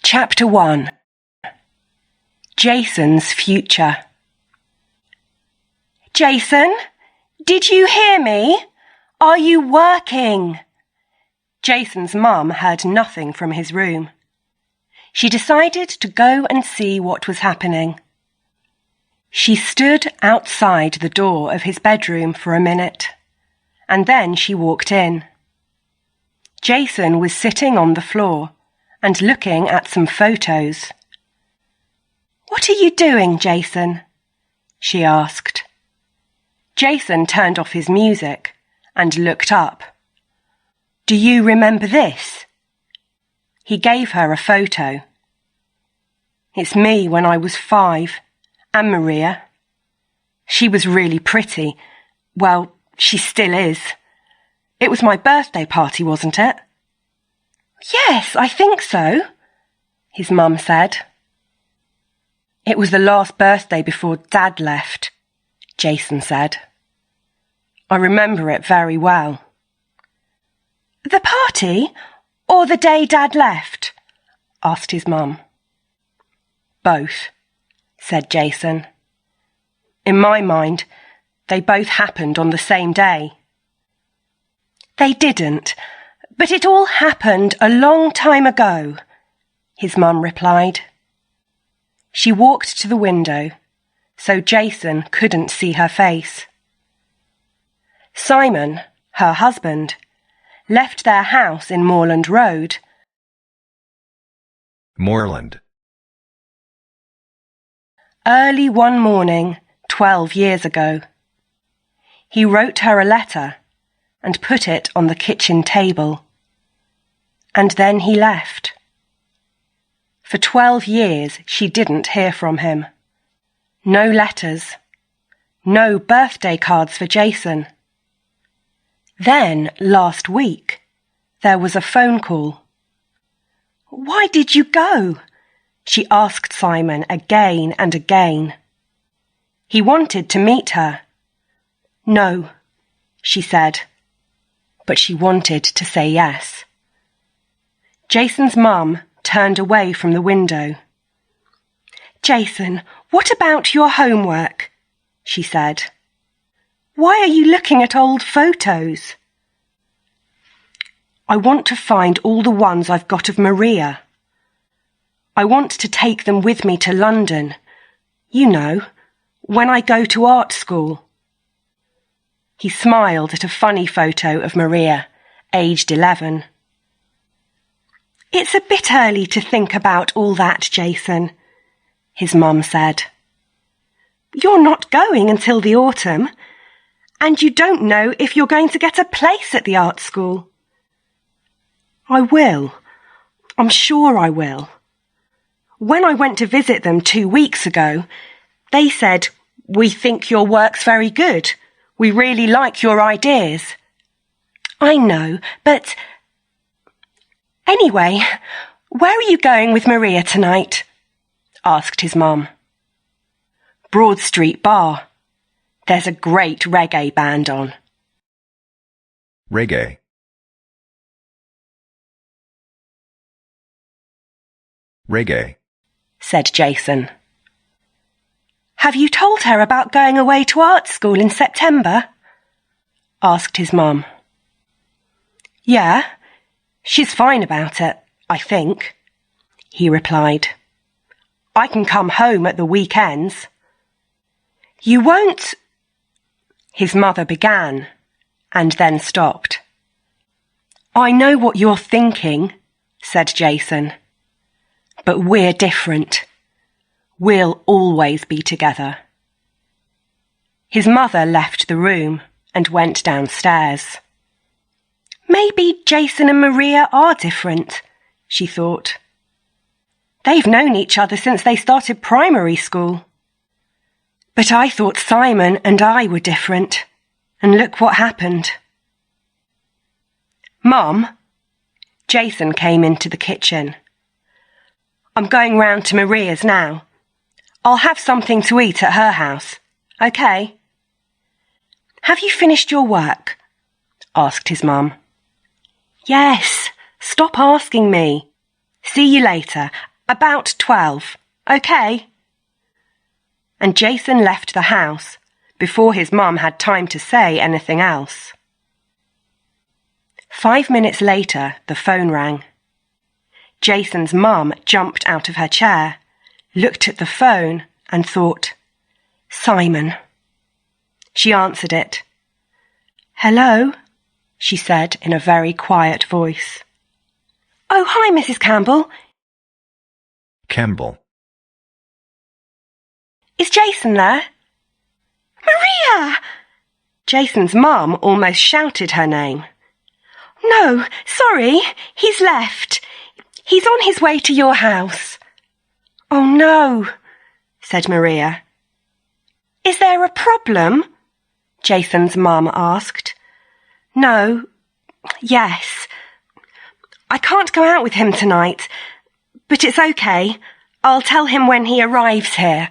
Chapter 1. Jason's Future. Jason, did you hear me? Are you working? Jason's mum heard nothing from his room. She decided to go and see what was happening. She stood outside the door of his bedroom for a minute, and then she walked in. Jason was sitting on the floor and looking at some photos. "What are you doing, Jason?" she asked. Jason turned off his music and looked up. "Do you remember this?" He gave her a photo. "It's me when I was 5, and Maria. She was really pretty. Well, she still is. It was my birthday party, wasn't it?" "Yes, I think so," his mum said. "It was the last birthday before Dad left," Jason said. "I remember it very well." "The party, or the day Dad left?" asked his mum. "Both," said Jason. "In my mind, they both happened on the same day." "They didn't, but it all happened a long time ago," his mum replied. She walked to the window, so Jason couldn't see her face. Simon, her husband, left their house in Moorland Road. Moorland. Early one morning, 12 years ago. He wrote her a letter and put it on the kitchen table. And then he left. For 12 years she didn't hear from him. No letters. No birthday cards for Jason. Then, last week, there was a phone call. "Why did you go?" she asked Simon again and again. He wanted to meet her. "No," she said, but she wanted to say yes. Jason's mum turned away from the window. "Jason, what about your homework?" she said. "Why are you looking at old photos?" "I want to find all the ones I've got of Maria. I want to take them with me to London. You know, when I go to art school." He smiled at a funny photo of Maria, aged 11. "It's a bit early to think about all that, Jason," his mum said. "You're not going until the autumn, and you don't know if you're going to get a place at the art school." "I will. I'm sure I will. When I went to visit them 2 weeks ago, they said, 'We think your work's very good. We really like your ideas.'" "I know, but... Anyway, where are you going with Maria tonight?" asked his mum. "Broad Street Bar. There's a great reggae band on." Reggae. Reggae, said Jason. "Have you told her about going away to art school in September?" asked his mum. "Yeah, she's fine about it, I think," he replied. "I can come home at the weekends." "You won't—" his mother began, and then stopped. "I know what you're thinking," said Jason. "But we're different. We'll always be together." His mother left the room and went downstairs. Maybe Jason and Maria are different, she thought. They've known each other since they started primary school. But I thought Simon and I were different, and look what happened. "Mum," Jason came into the kitchen. "I'm going round to Maria's now. I'll have something to eat at her house, okay?" "Have you finished your work?" asked his mum. "Yes, stop asking me. See you later. About 12, OK? And Jason left the house before his mum had time to say anything else. 5 minutes later, the phone rang. Jason's mum jumped out of her chair, looked at the phone and thought, Simon. She answered it. Hello, she said in a very quiet voice. Oh, hi, Mrs. Campbell. Campbell. Is Jason there? Maria! Jason's mum almost shouted her name. No, sorry, he's left. He's on his way to your house. Oh no, said Maria. Is there a problem? Jason's mum asked. No, yes. I can't go out with him tonight, but it's okay. I'll tell him when he arrives here,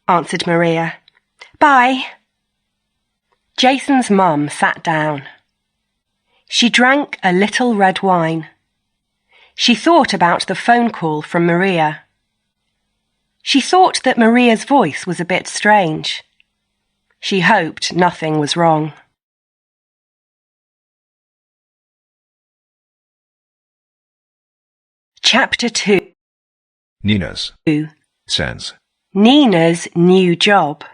answered Maria. Bye. Jason's mum sat down. She drank a little red wine. She thought about the phone call from Maria. She thought that Maria's voice was a bit strange. She hoped nothing was wrong. Chapter 2. Nina's sense. Nina's new job.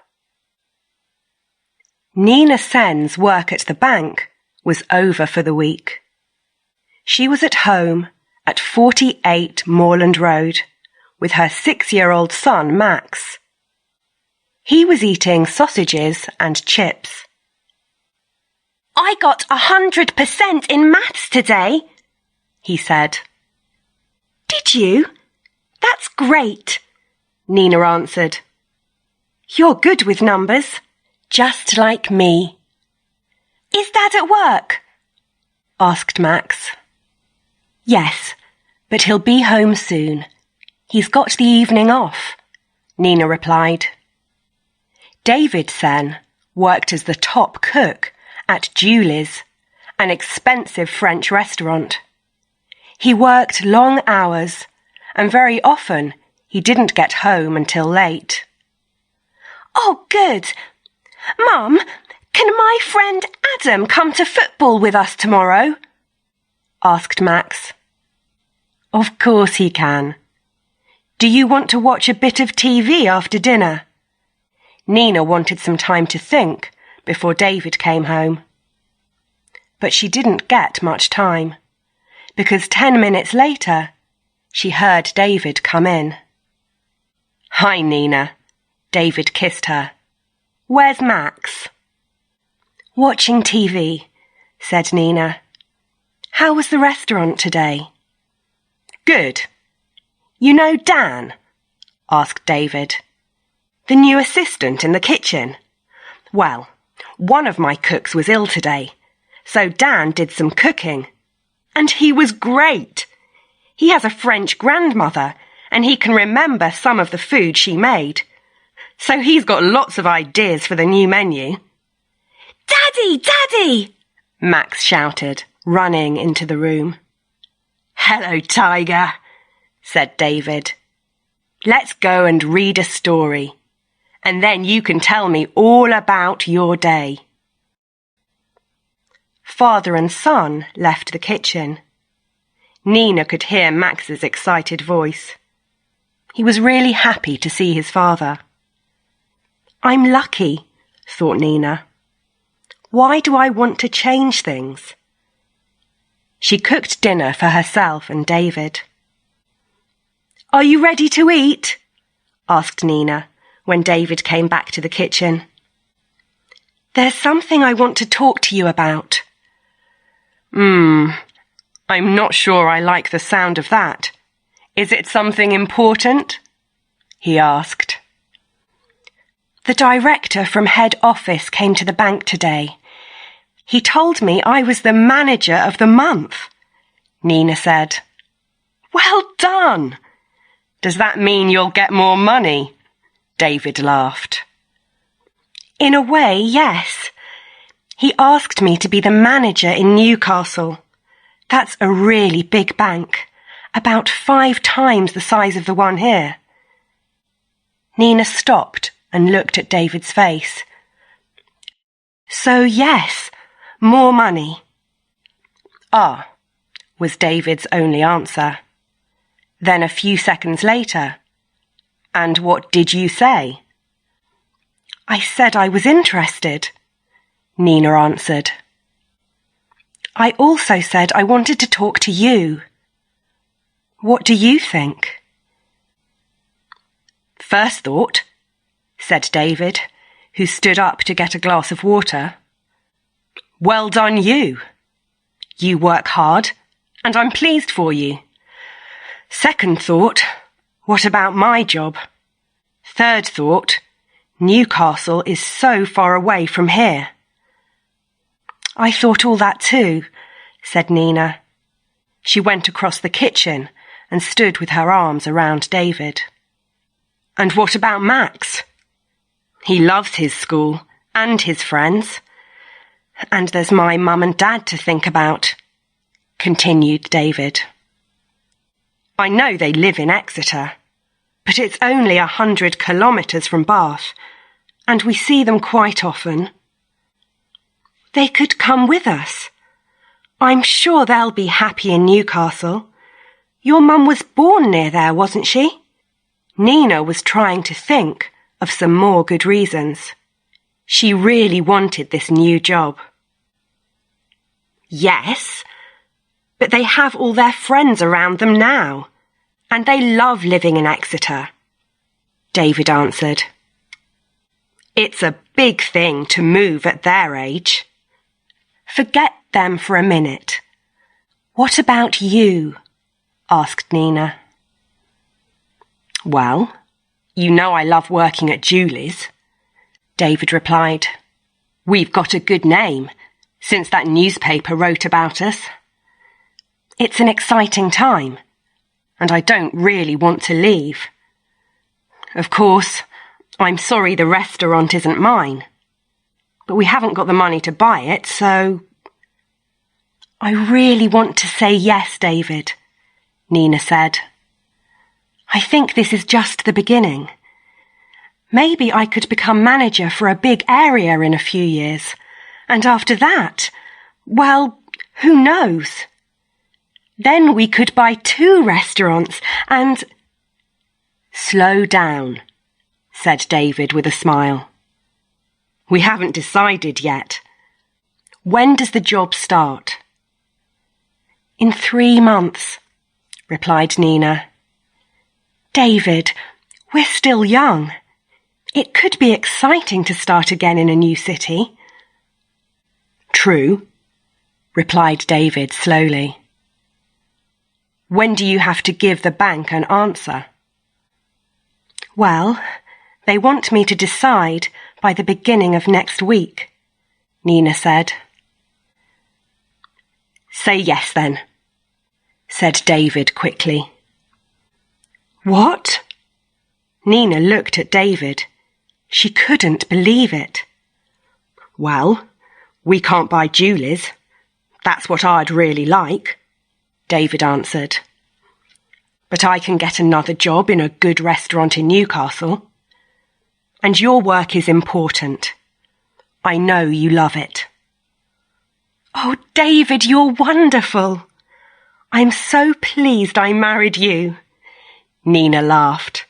Nina Sen's work at the bank was over for the week. She was at home at 48 Moorland Road with her 6-year-old son Max. He was eating sausages and chips. I got 100% in maths today, he said. Did you? That's great, Nina answered. You're good with numbers, just like me. Is Dad at work? Asked Max. Yes, but he'll be home soon. He's got the evening off, Nina replied. David Sen worked as the top cook at Julie's, an expensive French restaurant. He worked long hours, and very often he didn't get home until late. Oh, good. Mum, can my friend Adam come to football with us tomorrow? Asked Max. Of course he can. Do you want to watch a bit of TV after dinner? Nina wanted some time to think before David came home. But she didn't get much time, because 10 minutes later, she heard David come in. Hi, Nina. David kissed her. Where's Max? Watching TV, said Nina. How was the restaurant today? Good. You know Dan? Asked David. The new assistant in the kitchen. Well, one of my cooks was ill today, so Dan did some cooking. And he was great. He has a French grandmother, and he can remember some of the food she made. So he's got lots of ideas for the new menu. Daddy! Daddy! Max shouted, running into the room. Hello, Tiger, said David. Let's go and read a story, and then you can tell me all about your day. Father and son left the kitchen. Nina could hear Max's excited voice. He was really happy to see his father. I'm lucky, thought Nina. Why do I want to change things? She cooked dinner for herself and David. Are you ready to eat? Asked Nina when David came back to the kitchen. There's something I want to talk to you about. I'm not sure I like the sound of that. Is it something important? He asked. The director from head office came to the bank today. He told me I was the manager of the month, Nina said. Well done! Does that mean you'll get more money? David laughed. In a way, yes. He asked me to be the manager in Newcastle. That's a really big bank, about 5 times the size of the one here. Nina stopped and looked at David's face. So yes, more money. Ah, was David's only answer. Then a few seconds later, and what did you say? I said I was interested, Nina answered. I also said I wanted to talk to you. What do you think? First thought, said David, who stood up to get a glass of water. Well done you. You work hard, and I'm pleased for you. Second thought, what about my job? Third thought, Newcastle is so far away from here. I thought all that too, said Nina. She went across the kitchen and stood with her arms around David. And what about Max? He loves his school and his friends. And there's my mum and dad to think about, continued David. I know they live in Exeter, but it's only 100 kilometres from Bath, and we see them quite often. They could come with us. I'm sure they'll be happy in Newcastle. Your mum was born near there, wasn't she? Nina was trying to think of some more good reasons. She really wanted this new job. Yes, but they have all their friends around them now, and they love living in Exeter, David answered. It's a big thing to move at their age. Forget them for a minute. What about you? Asked Nina. Well, you know I love working at Julie's, David replied. We've got a good name since that newspaper wrote about us. It's an exciting time, and I don't really want to leave. Of course, I'm sorry the restaurant isn't mine, but we haven't got the money to buy it, so... I really want to say yes, David, Nina said. I think this is just the beginning. Maybe I could become manager for a big area in a few years, and after that, well, who knows? Then we could buy 2 restaurants and... Slow down, said David with a smile. We haven't decided yet. When does the job start? In 3 months, replied Nina. David, we're still young. It could be exciting to start again in a new city. True, replied David slowly. When do you have to give the bank an answer? Well, they want me to decide by the beginning of next week, Nina said. Say yes then, said David quickly. What? Nina looked at David. She couldn't believe it. Well, we can't buy Julie's. That's what I'd really like, David answered. But I can get another job in a good restaurant in Newcastle. And your work is important. I know you love it. Oh, David, you're wonderful. I'm so pleased I married you. Nina laughed.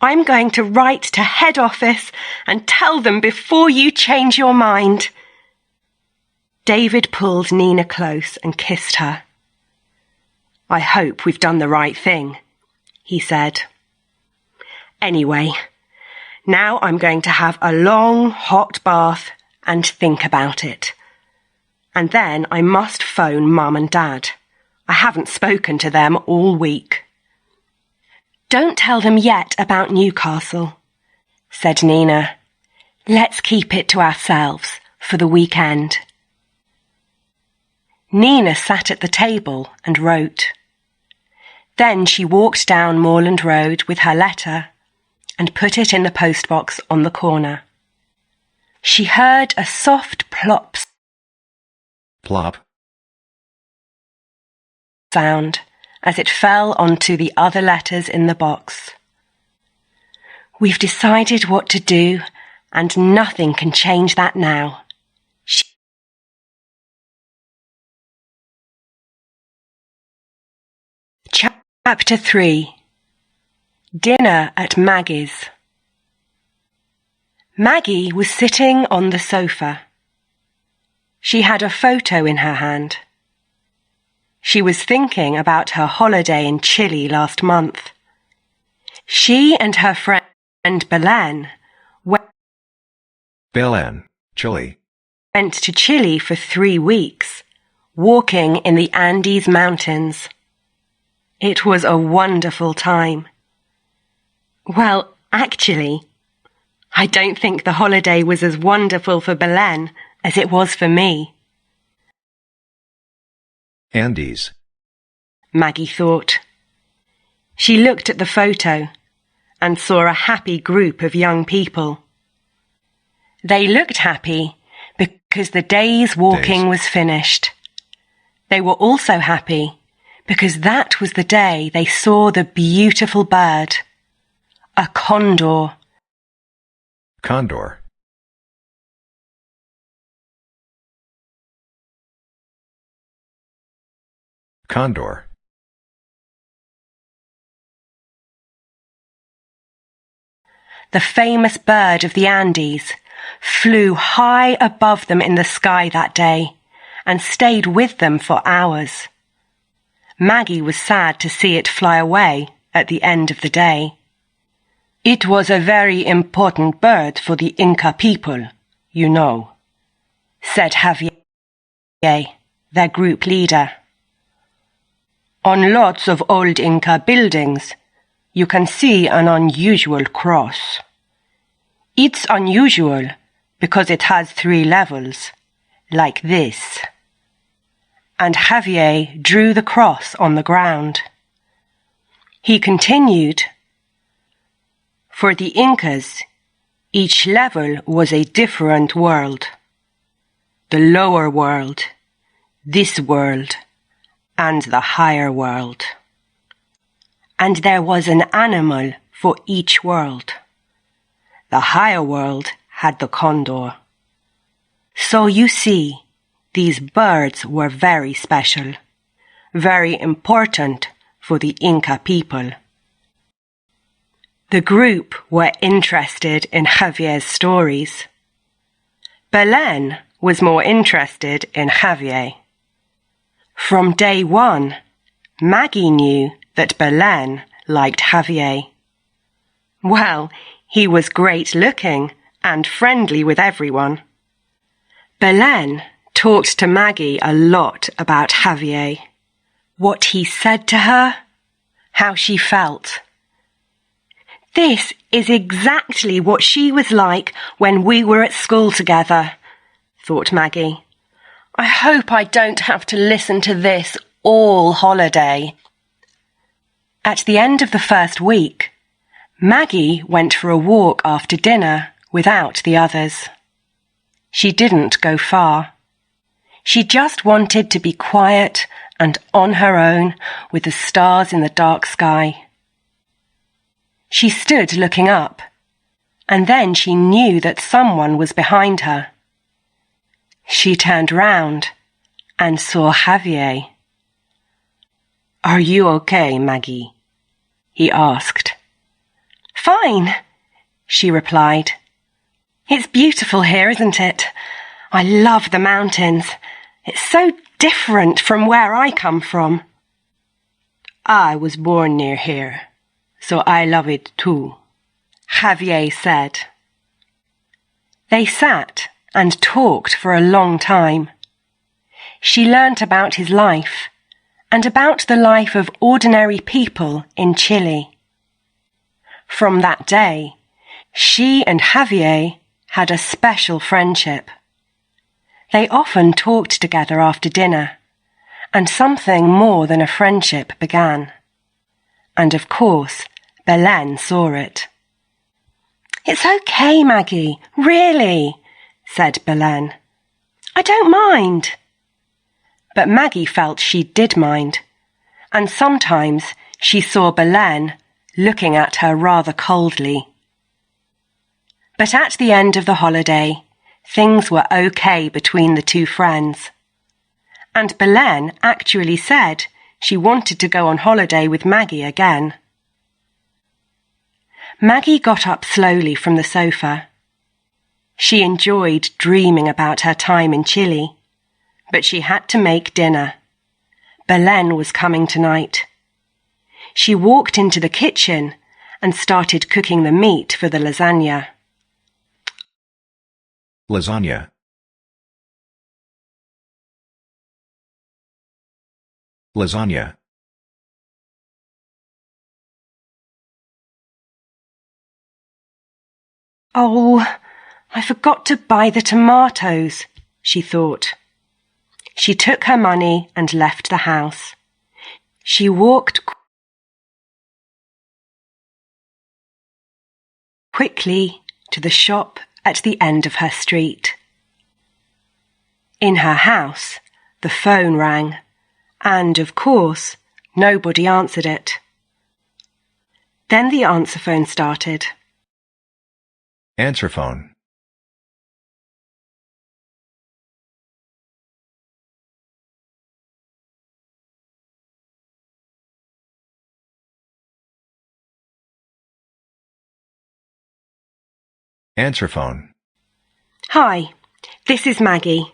I'm going to write to head office and tell them before you change your mind. David pulled Nina close and kissed her. I hope we've done the right thing, he said. Anyway, now I'm going to have a long, hot bath and think about it. And then I must phone Mum and Dad. I haven't spoken to them all week. Don't tell them yet about Newcastle, said Nina. Let's keep it to ourselves for the weekend. Nina sat at the table and wrote. Then she walked down Moorland Road with her letter and put it in the postbox on the corner. She heard a soft plop Plop. sound as it fell onto the other letters in the box. "We've decided what to do, and nothing can change that now." Chapter 3. Dinner at Maggie's. Maggie was sitting on the sofa. She had a photo in her hand. She was thinking about her holiday in Chile last month. She and her friend Belen Chile. went to Chile for 3 weeks, walking in the Andes Mountains. It was a wonderful time. Well, actually, I don't think the holiday was as wonderful for Belen as it was for me. Andes. Maggie thought. She looked at the photo and saw a happy group of young people. They looked happy because the day's walking was finished. They were also happy because that was the day they saw the beautiful bird, a condor. Condor. Condor. The famous bird of the Andes flew high above them in the sky that day and stayed with them for hours. Maggie was sad to see it fly away at the end of the day. "It was a very important bird for the Inca people, you know," said Javier, their group leader. "On lots of old Inca buildings, you can see an unusual cross. It's unusual because it has 3 levels, like this." And Javier drew the cross on the ground. He continued, "For the Incas, each level was a different world. The lower world, this world, and the higher world. And there was an animal for each world. The higher world had the condor. So you see, these birds were very special, very important for the Inca people." The group were interested in Javier's stories. Belen was more interested in Javier. From day one, Maggie knew that Belen liked Javier. Well, he was great looking and friendly with everyone. Belen talked to Maggie a lot about Javier, what he said to her, how she felt. This is exactly what she was like when we were at school together, thought Maggie. I hope I don't have to listen to this all holiday. At the end of the first week, Maggie went for a walk after dinner without the others. She didn't go far. She just wanted to be quiet and on her own with the stars in the dark sky. She stood looking up, and then she knew that someone was behind her. She turned round and saw Javier. "Are you okay, Maggie?" he asked. "Fine," she replied. "It's beautiful here, isn't it? I love the mountains. It's so different from where I come from." "I was born near here, so I love it too," Javier said. They sat and talked for a long time. She learnt about his life and about the life of ordinary people in Chile. From that day, she and Javier had a special friendship. They often talked together after dinner, and something more than a friendship began. And of course, Belen saw it. "It's okay, Maggie, really," said Belen. "I don't mind." But Maggie felt she did mind, and sometimes she saw Belen looking at her rather coldly. But at the end of the holiday, things were okay between the two friends. And Belen actually said she wanted to go on holiday with Maggie again. Maggie got up slowly from the sofa. She enjoyed dreaming about her time in Chile, but she had to make dinner. Belen was coming tonight. She walked into the kitchen and started cooking the meat for the lasagna. Lasagna. Lasagna. Oh, I forgot to buy the tomatoes, she thought. She took her money and left the house. She walked quickly to the shop at the end of her street. In her house, the phone rang, and, of course, nobody answered it. Then the answer phone started. Answer phone. Answer phone. Hi, this is Maggie.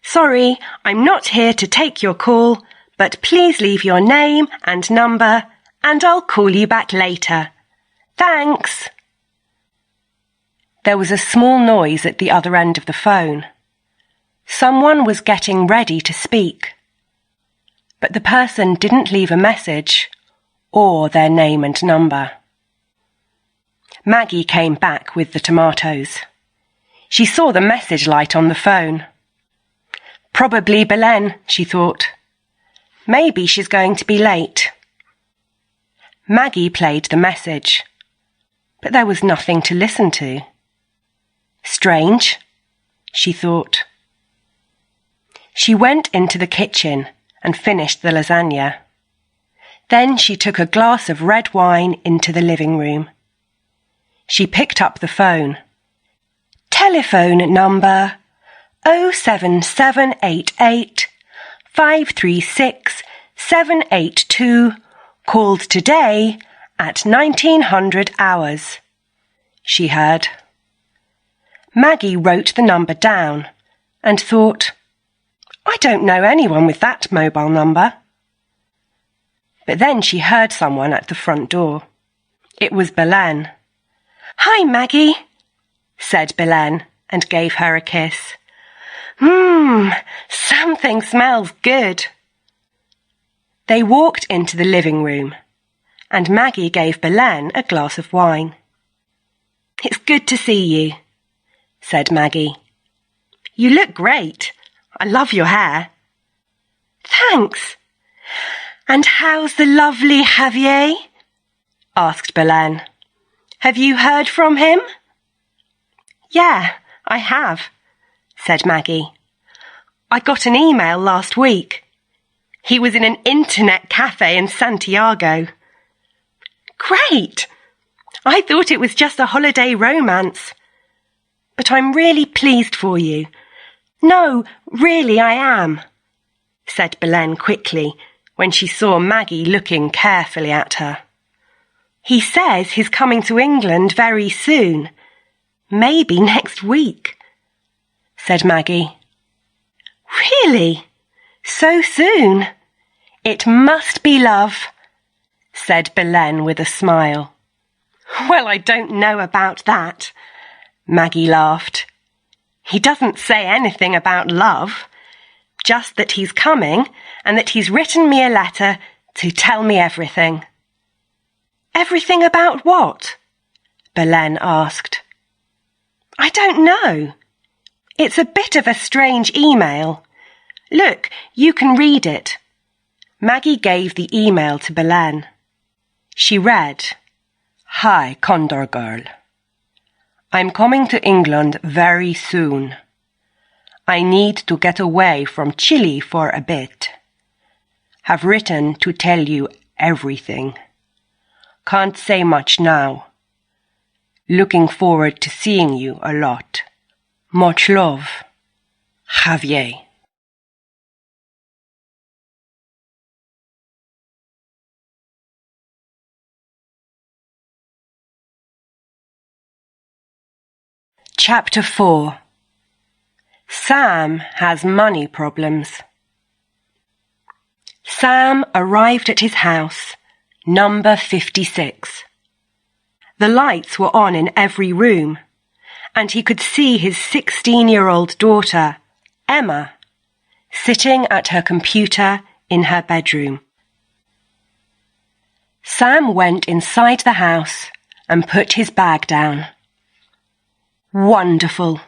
Sorry, I'm not here to take your call, but please leave your name and number and I'll call you back later. Thanks. There was a small noise at the other end of the phone. Someone was getting ready to speak. But the person didn't leave a message or their name and number. Maggie came back with the tomatoes. She saw the message light on the phone. Probably Belen, she thought. Maybe she's going to be late. Maggie played the message, but there was nothing to listen to. Strange, she thought. She went into the kitchen and finished the lasagna. Then she took a glass of red wine into the living room. She picked up the phone. Telephone number 07788 536 782 called today at 1900 hours, she heard. Maggie wrote the number down and thought, I don't know anyone with that mobile number. But then she heard someone at the front door. It was Belen. Hi, Maggie, said Belen and gave her a kiss. Something smells good. They walked into the living room, and Maggie gave Belen a glass of wine. It's good to see you, said Maggie. You look great. I love your hair. Thanks. And how's the lovely Javier? Asked Belen. Have you heard from him? Yeah, I have, said Maggie. I got an email last week. He was in an internet cafe in Santiago. Great! I thought it was just a holiday romance. But I'm really pleased for you. No, really I am, said Belen quickly when she saw Maggie looking carefully at her. He says he's coming to England very soon. Maybe next week, said Maggie. Really? So soon? It must be love, said Belen with a smile. Well, I don't know about that, Maggie laughed. He doesn't say anything about love, just that he's coming and that he's written me a letter to tell me everything. Everything about what? Belen asked. I don't know. It's a bit of a strange email. Look, you can read it. Maggie gave the email to Belen. She read, Hi, Condor Girl. I'm coming to England very soon. I need to get away from Chile for a bit. Have written to tell you everything. Can't say much now. Looking forward to seeing you a lot. Much love. Javier. Chapter 4. Sam has money problems. Sam arrived at his house, number 56. The lights were on in every room, and he could see his 16-year-old daughter, Emma, sitting at her computer in her bedroom. Sam went inside the house and put his bag down. Wonderful,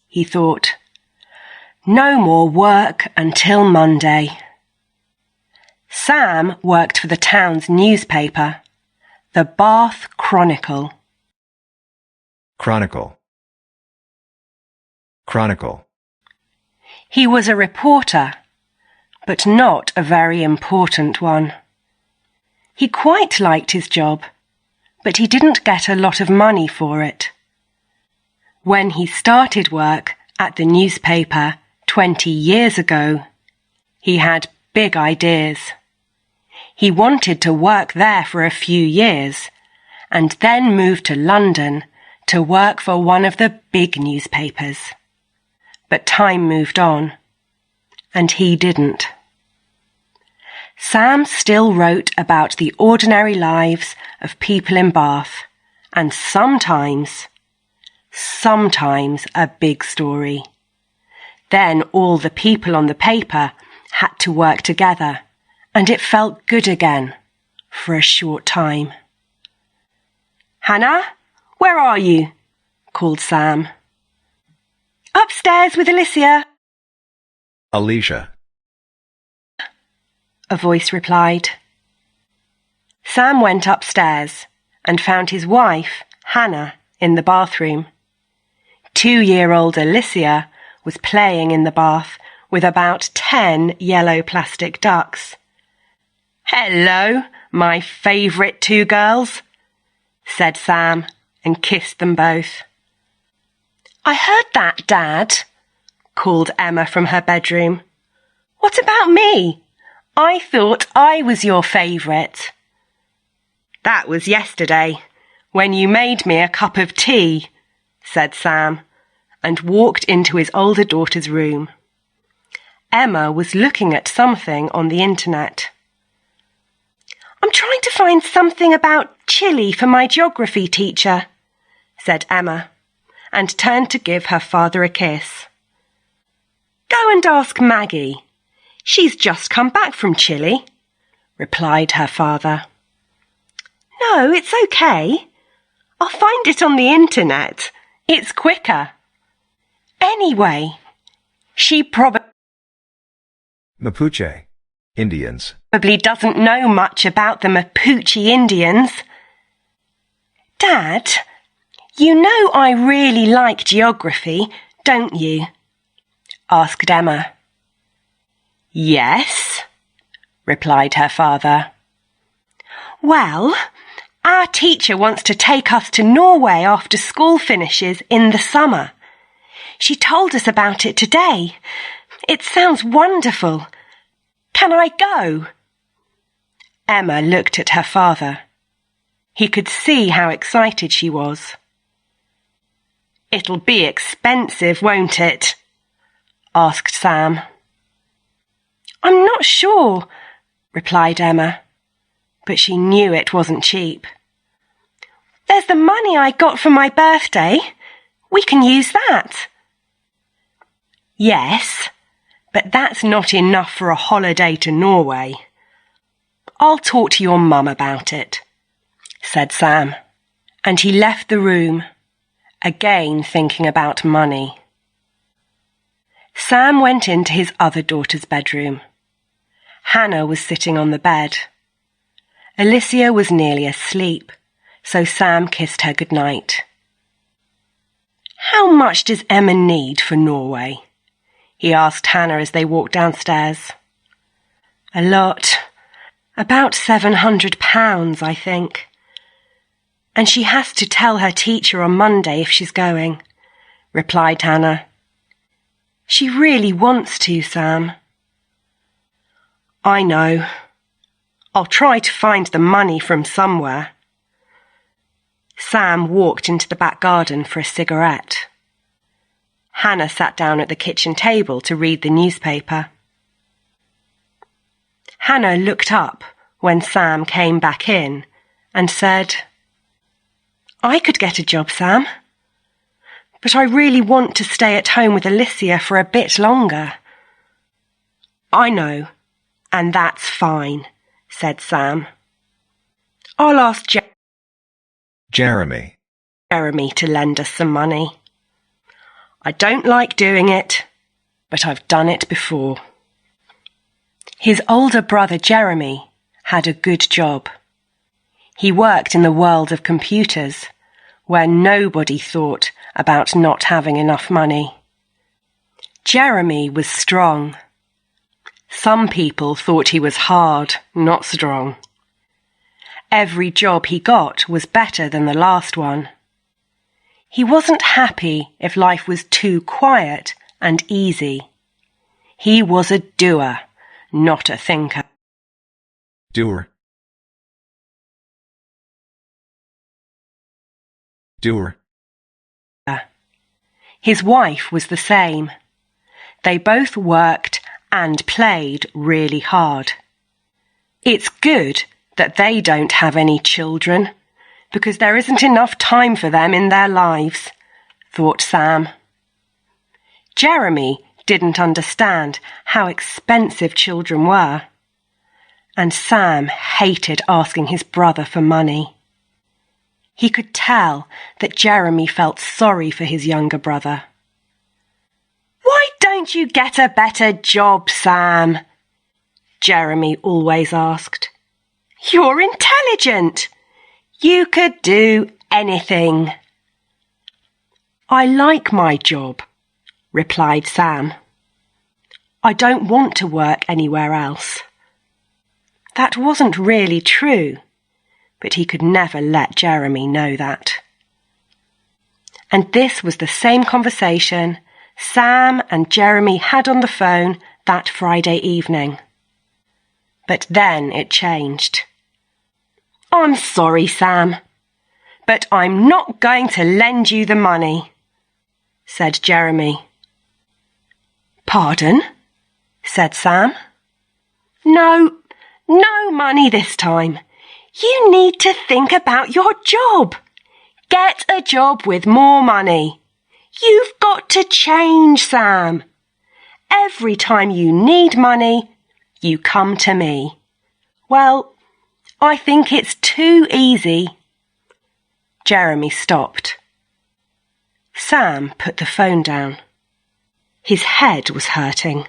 he thought. No more work until Monday. Sam worked for the town's newspaper, the Bath Chronicle. Chronicle. Chronicle. He was a reporter, but not a very important one. He quite liked his job, but he didn't get a lot of money for it. When he started work at the newspaper 20 years ago, he had big ideas. He wanted to work there for a few years and then move to London to work for one of the big newspapers. But time moved on, and he didn't. Sam still wrote about the ordinary lives of people in Bath, and sometimes a big story. Then all the people on the paper had to work together, and it felt good again for a short time. Hannah, where are you? Called Sam. Upstairs with Alicia. Alicia. A voice replied. Sam went upstairs and found his wife, Hannah, in the bathroom. 2-year-old Alicia was playing in the bath with about 10 yellow plastic ducks. Hello, my favourite 2 girls, said Sam and kissed them both. I heard that, Dad, called Emma from her bedroom. What about me? I thought I was your favourite. That was yesterday, when you made me a cup of tea, said Sam, and walked into his older daughter's room. Emma was looking at something on the internet. I'm trying to find something about Chile for my geography teacher, said Emma, and turned to give her father a kiss. Go and ask Maggie. She's just come back from Chile, replied her father. No, it's okay. I'll find it on the internet. It's quicker. Anyway, she Mapuche. Indians. probably doesn't know much about the Mapuche Indians. Dad, you know I really like geography, don't you? Asked Emma. Yes, replied her father. Well, our teacher wants to take us to Norway after school finishes in the summer. She told us about it today. It sounds wonderful. Can I go? Emma looked at her father. He could see how excited she was. It'll be expensive, won't it? Asked Sam. I'm not sure, replied Emma, but she knew it wasn't cheap. There's the money I got for my birthday. We can use that. Yes, but that's not enough for a holiday to Norway. I'll talk to your mum about it, said Sam, and he left the room, again thinking about money. Sam went into his other daughter's bedroom. Hannah was sitting on the bed. Alicia was nearly asleep, so Sam kissed her goodnight. How much does Emma need for Norway? He asked Hannah as they walked downstairs. A lot. About £700, I think. And she has to tell her teacher on Monday if she's going, replied Hannah. She really wants to, Sam. I know. I'll try to find the money from somewhere. Sam walked into the back garden for a cigarette. Hannah sat down at the kitchen table to read the newspaper. Hannah looked up when Sam came back in and said, I could get a job, Sam, but I really want to stay at home with Alicia for a bit longer. I know, and that's fine, said Sam. I'll ask Jeremy. Jeremy to lend us some money. I don't like doing it, but I've done it before. His older brother Jeremy had a good job. He worked in the world of computers, where nobody thought about not having enough money. Jeremy was strong. Some people thought he was hard, not strong. Every job he got was better than the last one. He wasn't happy if life was too quiet and easy. He was a doer, not a thinker. Doer. Doer. His wife was the same. They both worked and played really hard. It's good that they don't have any children, because there isn't enough time for them in their lives, thought Sam. Jeremy didn't understand how expensive children were, and Sam hated asking his brother for money. He could tell that Jeremy felt sorry for his younger brother. Why don't you get a better job, Sam? Jeremy always asked. You're intelligent. You could do anything. I like my job, replied Sam. I don't want to work anywhere else. That wasn't really true, but he could never let Jeremy know that. And this was the same conversation Sam and Jeremy had on the phone that Friday evening. But then it changed. I'm sorry, Sam, but I'm not going to lend you the money, said Jeremy. Pardon? Said Sam. No money this time. You need to think about your job. Get a job with more money. You've got to change, Sam. Every time you need money, you come to me. Well, I think it's too easy. Jeremy stopped. Sam put the phone down. His head was hurting.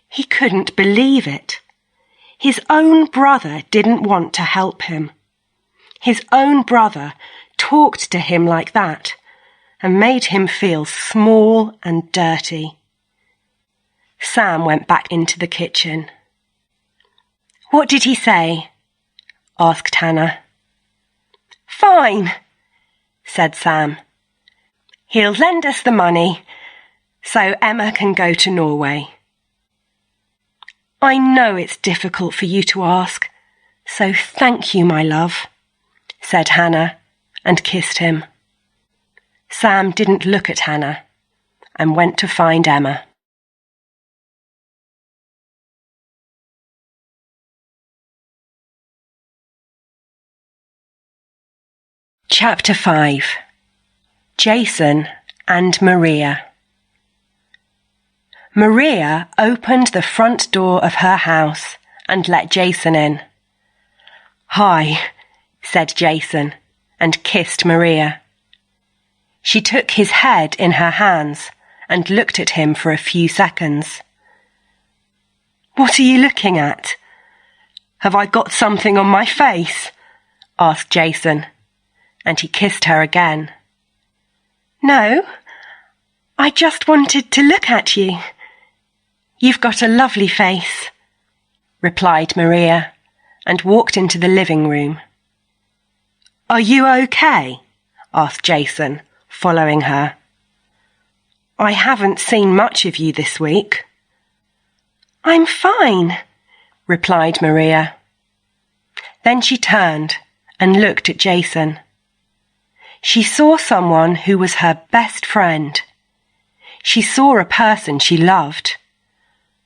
He couldn't believe it. His own brother didn't want to help him. His own brother talked to him like that and made him feel small and dirty. Sam went back into the kitchen. What did he say? Asked Hannah. Fine, said Sam. He'll lend us the money so Emma can go to Norway. I know it's difficult for you to ask, so thank you, my love, said Hannah and kissed him. Sam didn't look at Hannah and went to find Emma. Chapter 5. Jason and Maria. Maria opened the front door of her house and let Jason in. Hi, said Jason and kissed Maria. She took his head in her hands and looked at him for a few seconds. What are you looking at? Have I got something on my face? Asked Jason, and he kissed her again. No, I just wanted to look at you. You've got a lovely face, replied Maria, and walked into the living room. Are you okay? Asked Jason, following her. I haven't seen much of you this week. I'm fine, replied Maria. Then she turned and looked at Jason. She saw someone who was her best friend. She saw a person she loved,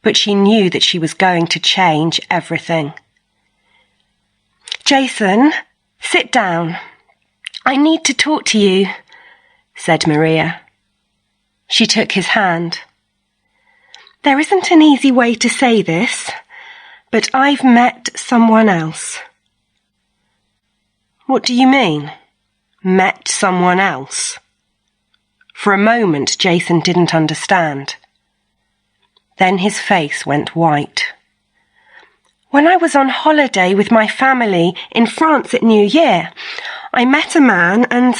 but she knew that she was going to change everything. Jason, sit down. I need to talk to you, said Maria. She took his hand. There isn't an easy way to say this, but I've met someone else. What do you mean, met someone else? For a moment, Jason didn't understand. Then his face went white. When I was on holiday with my family in France at New Year, I met a man and...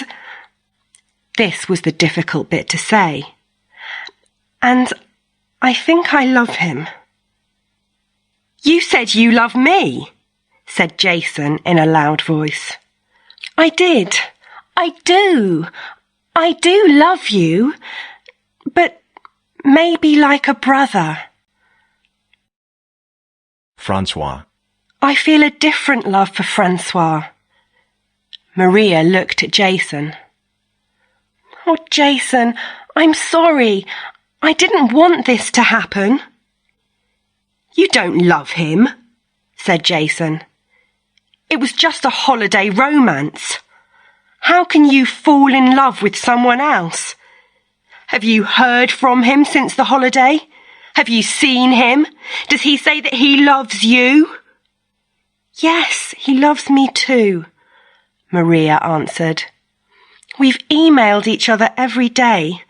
This was the difficult bit to say. And I think I love him. You said you love me, said Jason in a loud voice. I did. I do. I do love you, but maybe like a brother. Francois. I feel a different love for Francois. Maria looked at Jason. Oh, Jason, I'm sorry. I didn't want this to happen. You don't love him, said Jason. It was just a holiday romance. How can you fall in love with someone else? Have you heard from him since the holiday? Have you seen him? Does he say that he loves you? Yes, he loves me too, Maria answered. We've emailed each other every day,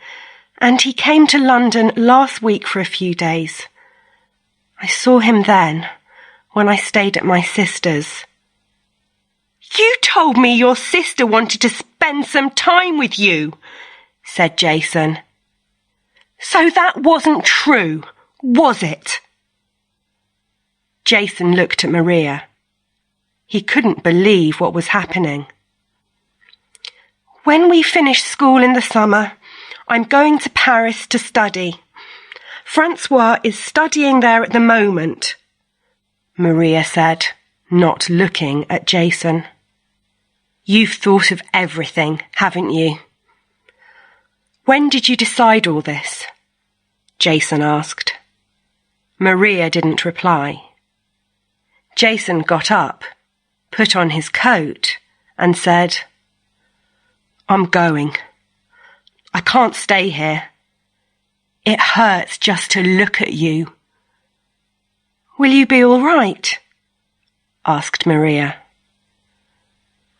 and he came to London last week for a few days. I saw him then, when I stayed at my sister's. You told me your sister wanted to spend some time with you, said Jason. So that wasn't true, was it? Jason looked at Maria. He couldn't believe what was happening. When we finish school in the summer, I'm going to Paris to study. Francois is studying there at the moment, Maria said, not looking at Jason. You've thought of everything, haven't you? When did you decide all this? Jason asked. Maria didn't reply. Jason got up, put on his coat, and said, I'm going. I can't stay here. It hurts just to look at you. Will you be all right? Asked Maria.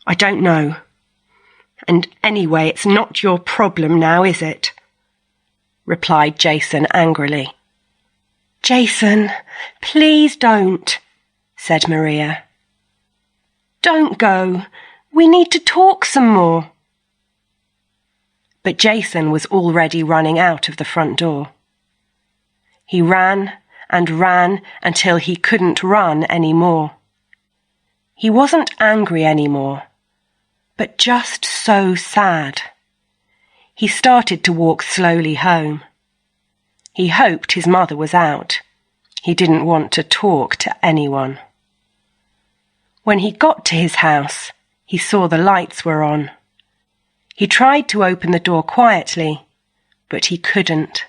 I don't know. And anyway, it's not your problem now, is it? Replied Jason angrily. Jason, please don't, said Maria. Don't go. We need to talk some more. But Jason was already running out of the front door. He ran and ran until he couldn't run any more. He wasn't angry anymore, but just so sad. He started to walk slowly home. He hoped his mother was out. He didn't want to talk to anyone. When he got to his house, he saw the lights were on. He tried to open the door quietly, but he couldn't.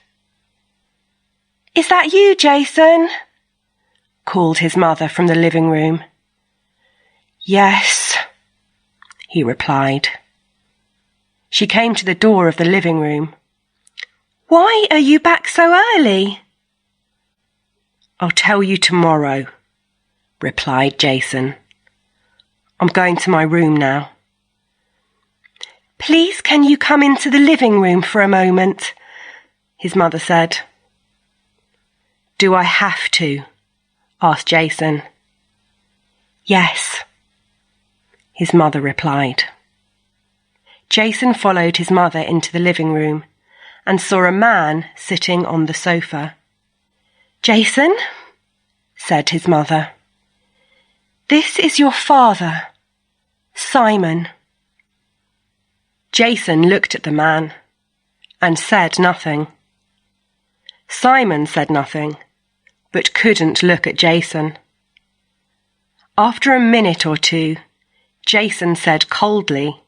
Is that you, Jason? Called his mother from the living room. Yes, he replied. She came to the door of the living room. Why are you back so early? I'll tell you tomorrow, replied Jason. I'm going to my room now. Please, can you come into the living room for a moment? His mother said. Do I have to? Asked Jason. Yes, his mother replied. Jason followed his mother into the living room and saw a man sitting on the sofa. Jason, said his mother. "This is your father, Simon." Jason looked at the man and said nothing. Simon said nothing, but couldn't look at Jason. After a minute or two, Jason said coldly,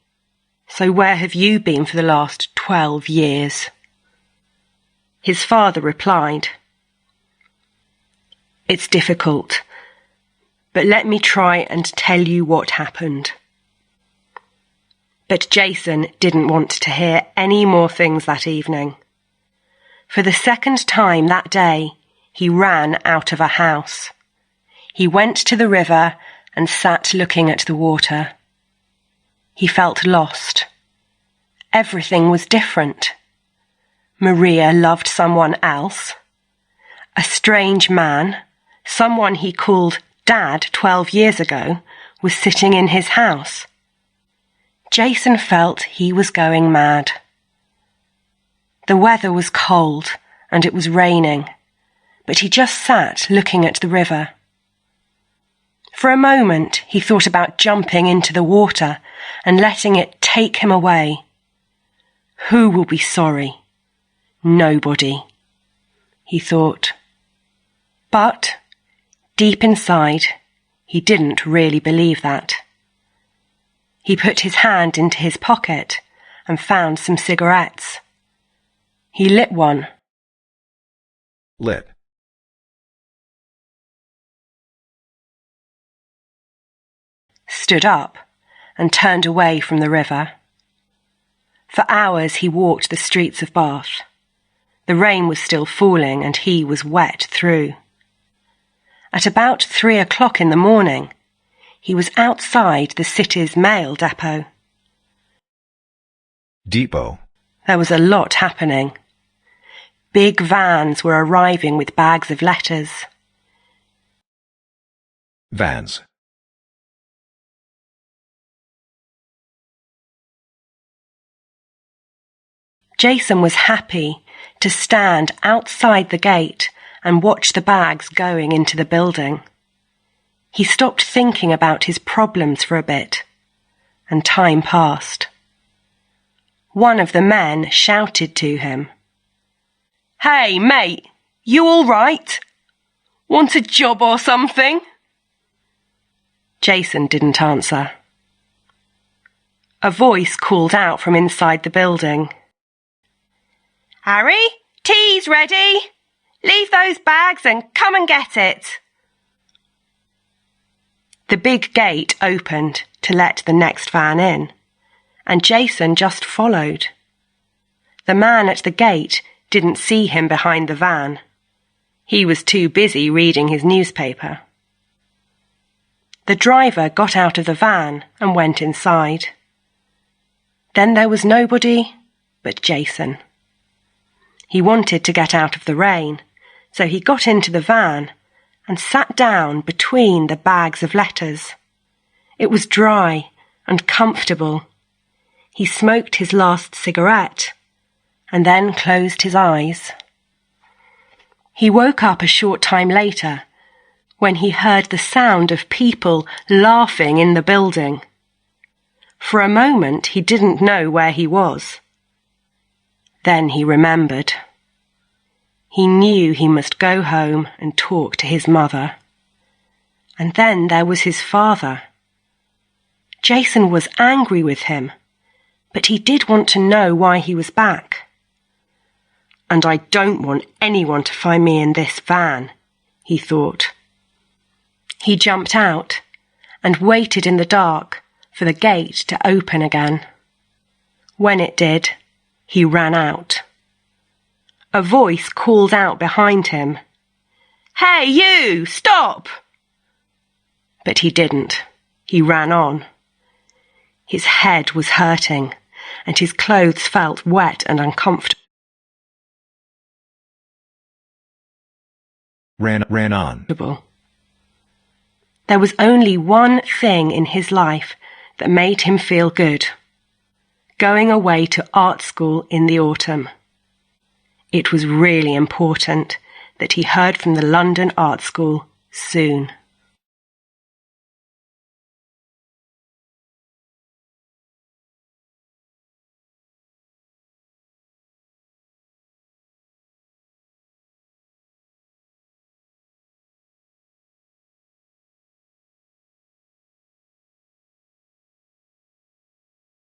"So where have you been for the last 12 years?" His father replied, "It's difficult, but let me try and tell you what happened." But Jason didn't want to hear any more things that evening. For the second time that day, he ran out of a house. He went to the river and sat looking at the water. He felt lost. Everything was different. Maria loved someone else. A strange man, someone he called Dad 12 years ago, was sitting in his house. Jason felt he was going mad. The weather was cold and it was raining, but he just sat looking at the river. For a moment he thought about jumping into the water and letting it take him away. Who will be sorry? Nobody, he thought. But deep inside, he didn't really believe that. He put his hand into his pocket and found some cigarettes. He lit one. Lit. Stood up and turned away from the river. For hours he walked the streets of Bath. The rain was still falling and he was wet through. At about 3 o'clock in the morning, he was outside the city's mail depot. Depot. There was a lot happening. Big vans were arriving with bags of letters. Vans. Jason was happy to stand outside the gate and watch the bags going into the building. He stopped thinking about his problems for a bit, and time passed. One of the men shouted to him, "Hey, mate, you all right? Want a job or something?" Jason didn't answer. A voice called out from inside the building. "Harry, tea's ready. Leave those bags and come and get it." The big gate opened to let the next van in, and Jason just followed. The man at the gate didn't see him behind the van. He was too busy reading his newspaper. The driver got out of the van and went inside. Then there was nobody but Jason. He wanted to get out of the rain, so he got into the van and sat down between the bags of letters. It was dry and comfortable. He smoked his last cigarette and then closed his eyes. He woke up a short time later when he heard the sound of people laughing in the building. For a moment he didn't know where he was. Then he remembered. He knew he must go home and talk to his mother. And then there was his father. Jason was angry with him, but he did want to know why he was back. "And I don't want anyone to find me in this van," he thought. He jumped out and waited in the dark for the gate to open again. When it did, he ran out. A voice called out behind him, "Hey, you! Stop!" But he didn't. He ran on. His head was hurting, and his clothes felt wet and uncomfortable. Ran on. There was only one thing in his life that made him feel good: going away to art school in the autumn. It was really important that he heard from the London Art School soon.